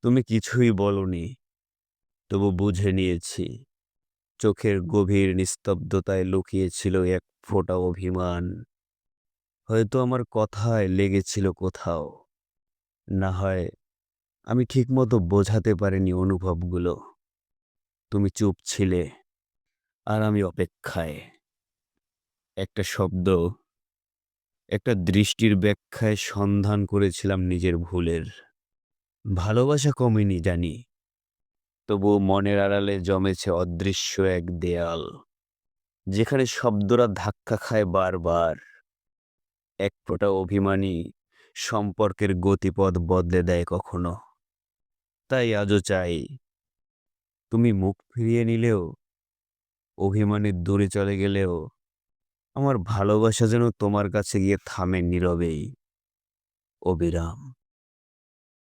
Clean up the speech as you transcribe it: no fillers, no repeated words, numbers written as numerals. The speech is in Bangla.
তুমি কিছুই বলনি, তবু বুঝে নিয়েছি। চোখের গভীর নিস্তব্ধতায় লুকিয়ে ছিল এক ফোঁটা অভিমান। হয়তো আমার কথায় লেগেছিল কোথাও। না হয় আমি ঠিকমতো বোঝাতে পারিনি অনুভবগুলো। তুমি চুপ ছিলে, আর আমি অপেক্ষায়। একটা শব্দ, একটা দৃষ্টির ব্যাখ্যায় সন্ধান করেছিলাম নিজের ভুলের। ভালোবাসা কমেনি জানি, তবুও মনের আড়ালে জমেছে অদৃশ্য এক দেয়াল, যেখানে শব্দরা ধাক্কা খায় বারবার। এক ফোঁটা অভিমানী সম্পর্কের গতিপথ বদলে দেয় কখনো। তাই আজও চাই, তুমি মুখ ফিরিয়ে নিলেও, অভিমানের দূরে চলে গেলেও, আমার ভালোবাসা যেন তোমার কাছে গিয়ে থামে নীরবেই, অবিরাম।